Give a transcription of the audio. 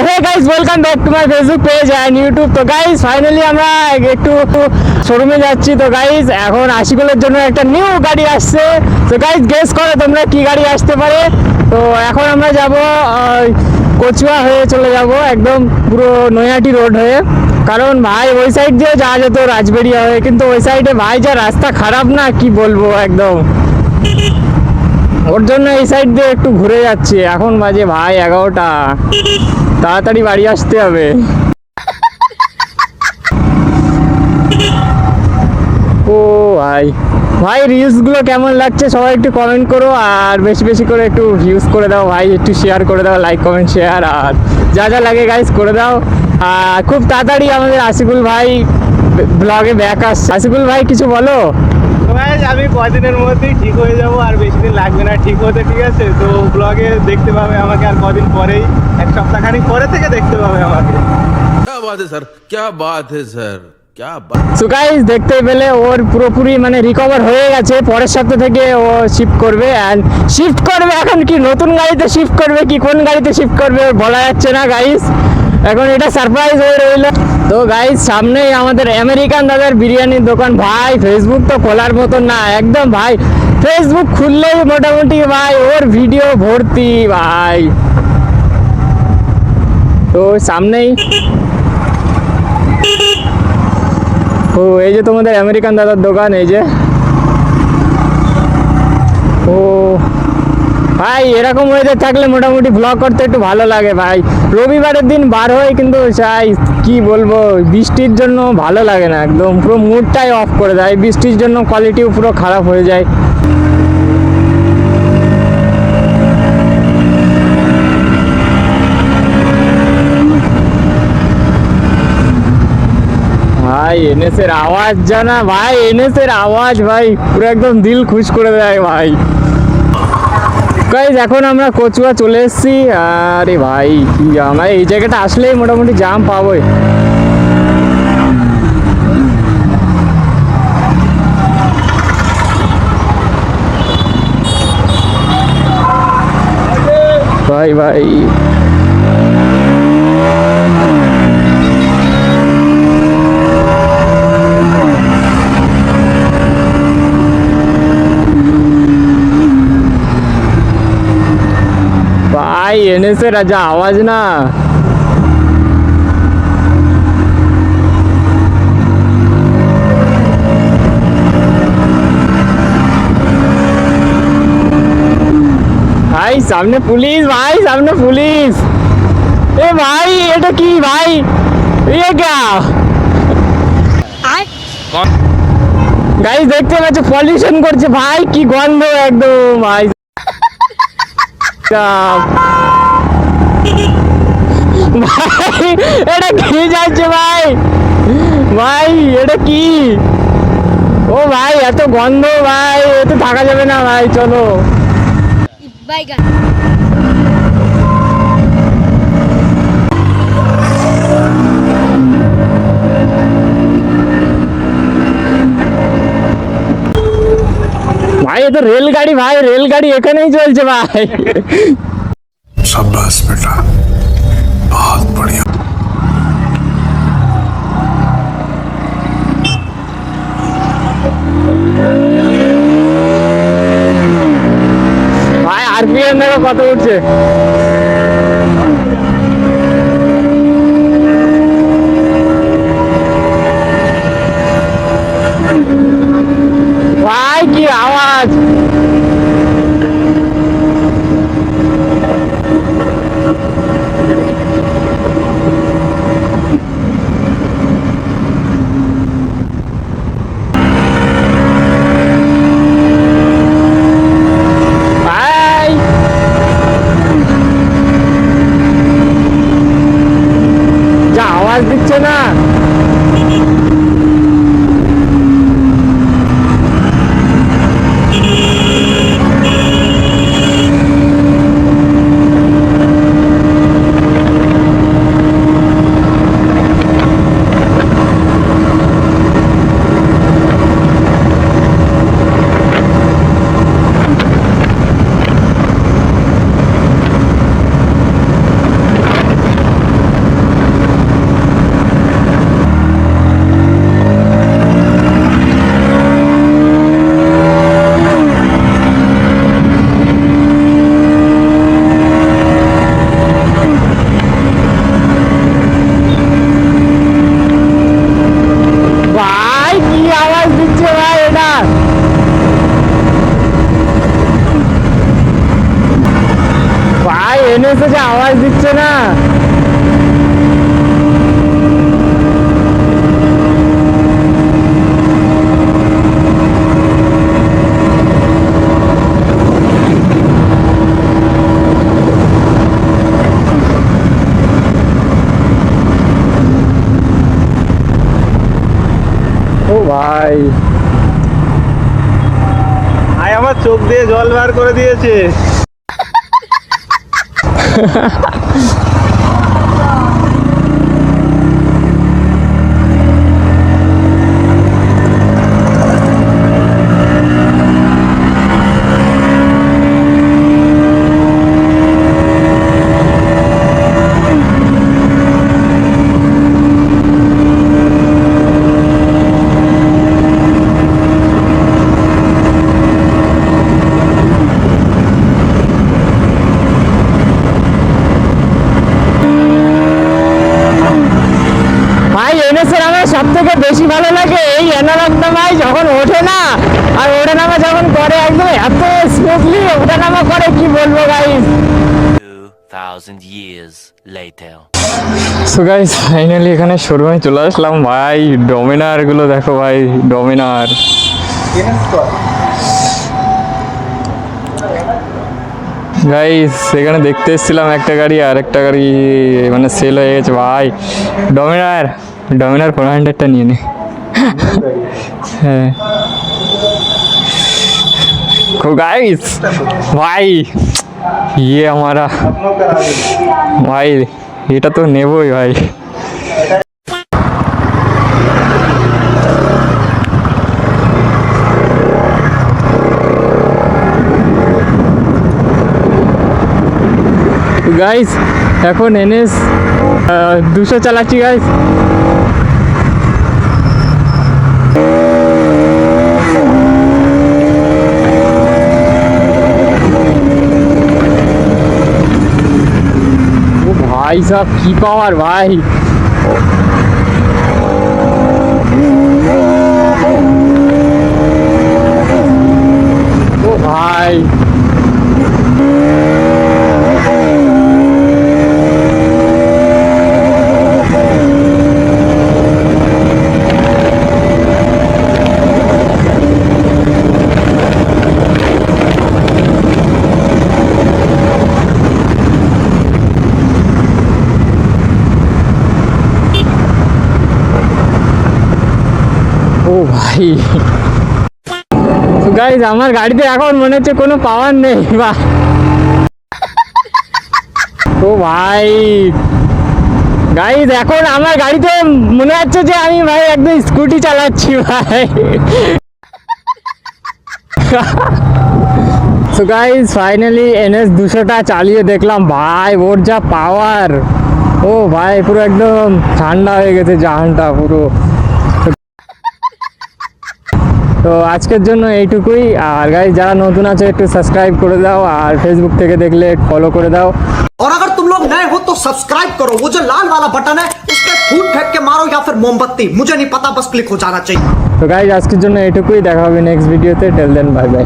Hey guys, welcome back to my Facebook page and YouTube. তো guys finally আমরা একটু শোরুমে যাচ্ছি। তো গাইস এখন আশিকুলের জন্য একটা নিউ গাড়ি আসছে। তো গাইস গেস করো তোমরা কি গাড়ি আসতে পারে। তো এখন আমরা যাব কচুয়া হয়ে চলে যাব, একদম পুরো নৈহাটি রোড হয়ে। কারণ ভাই ওই সাইড দিয়ে যাওয়া যেত রাজবেড়িয়া হয়ে, কিন্তু ওই সাইডে ভাই যা রাস্তা খারাপ না, কি বলবো একদম। ওর জন্য এই সাইড দিয়ে একটু ঘুরে যাচ্ছি। এখন বাজে ভাই 11টা, তাড়াতাড়ি বাড়ি আসতে হবে। ও ভাই ভাই রিলসগুলো কেমন লাগছে সবাই একটু কমেন্ট করো, আর বেশি বেশি করে একটু ভিউজ করে দাও ভাই, একটু শেয়ার করে দাও, লাইক কমেন্ট শেয়ার আর যা যা লাগে গাইস করে দাও। আর খুব তাড়াতাড়ি আমাদের আশিকুল ভাই ব্লগে ব্যাক আসছে। আশিকুল ভাই কিছু বলো। আমি কদিনের মধ্যেই ঠিক হয়ে যাব, আর বেশি দিন লাগবে না ঠিক হতে, ঠিক আছে? তো ব্লগে দেখতে পাবে আমাকে আর কদিন পরেই, এক সপ্তাহখানিক পরে থেকে দেখতে পাবে আমাকে। क्या बात है सर, क्या बात है सर, क्या बात। সো গাইস দেখতে পেলে ওর পুরোপুরি মানে রিকভার হয়ে গেছে। পরের সপ্তাহ থেকে ও শিফট করবে, অ্যান্ড শিফট করবে এখন কি নতুন গাড়িতে শিফট করবে, কি কোন গাড়িতে শিফট করবে ওর বলা যাচ্ছে না গাইস, এখন এটা সারপ্রাইজ হয়ে রইলো। তো গাইস সামনেই আমাদের আমেরিকান দাদার বিরিয়ানির দোকান। ভাই ফেসবুক তো খোলার মতন না একদম ভাই, ফেসবুক খুললেই মোটামুটি ভাই ওর ভিডিও ভর্তি ভাই। তো সামনেই ও এই যে তোমাদের আমেরিকান দাদার দোকান, এই যে। ও ভাই এরকম ওয়েদার থাকলে মোটামুটি ব্লগ করতে একটু ভালো লাগে ভাই। রবিবারের দিন বার হয়, কিন্তু চাই কি বলবো, বৃষ্টির জন্য ভালো লাগে না, একদম পুরো মুডটাই অফ করে দেয় বৃষ্টির জন্য, কোয়ালিটিও পুরো খারাপ হয়ে যায়। ভাই এনএসের আওয়াজ জানা ভাই, এনএসের আওয়াজ ভাই পুরো একদম দিল খুশ করে দেয় ভাই। গাইস এখন আমরা কচুয়া চলে এসেছি। আরে ভাই কি জাম, এই জায়গাটা আসলেই মোটামুটি জাম পাবোই। ভাই ভাই भाई एने से राजा आवाज ना। भाई सामने पुलिस, भाई सामने पुलिस। ए भाई এটা কি ভাই, ये क्या कौन গাইস দেখতে পাচ্ছ পলিউশন করছে ভাই, কি গন্ধ একদম ভাই। ভাই এটা কি যাচ্ছে ভাই, ভাই এটা কি, ও ভাই এত গন্ধ ভাই, এতে থাকা যাবে না ভাই, চলো। ভাই এ তো রেলগাড়ি ভাই, রেলগাড়ি এখানেই চলছে ভাই। शाबाश बेटा, बहुत बढ़िया। ভাই আরপিএম দেখো কত উঠছে। ভাই কি আওয়াজ, যে আওয়াজ দিচ্ছে না। ও ভাই, ভাই আমার চোখ দিয়ে জল বার করে দিয়েছে। ভাই এনএসের আমার সব থেকে বেশি ভালো লাগে এই অ্যানালগটা ভাই, যখন ওঠে না আর ওঠে নামা যখন করে একদম এত স্মুথলি ওঠে নামা করে, কি বলবো guys. 2,000 years later. So guys finally এখানে শোরুমে চলে আসলাম ভাই। ডমিনার গুলো দেখো ভাই, ডমিনার। গাইস এখানে দেখতে এসেছিলাম একটা গাড়ি, আর একটা গাড়ি মানে সেল হয়ে গেছে ভাই। ডমিনার, ডমিনার 400টা নিয়ে নে। হ্যাঁ गाइस भाई ये हमारा भाई, এটা তো নেবই ভাই। গাইস এখন এনএস 200 চালাচ্ছি গাইস। भाई साहब की पावर भाई, ओ भाई ও ভাই। তো গাইজ আমার গাড়িতে এখন মনে হচ্ছে কোনো পাওয়ার নেই বা। ও ভাই গাইজ এখন আমার গাড়িতে মনে হচ্ছে যে আমি ভাই একদম স্কুটি চালাচ্ছি ভাই। তো গাইজ ফাইনালি এনএস 200টা চালিয়ে দেখলাম ভাই, ওর যা পাওয়ার। ও ভাই পুরো একদম ঠান্ডা হয়ে গেছে জাহানটা পুরো। তো আজকের জন্য এইটুকুই। আর গাইস যারা নতুন আছে একটু সাবস্ক্রাইব করে দাও, আর ফেসবুক থেকে দেখলে ফলো করে দাও। और अगर तुम लोग नए हो तो सब्सक्राइब करो, वो जो लाल वाला बटन है उस पर फूट फेंक के मारो या फिर मोमबत्ती, मुझे नहीं पता, बस क्लिक हो जाना चाहिए। তো গাইস আজকের জন্য এইটুকুই, দেখা হবে নেক্সট ভিডিওতে। টেল দেন বাই বাই।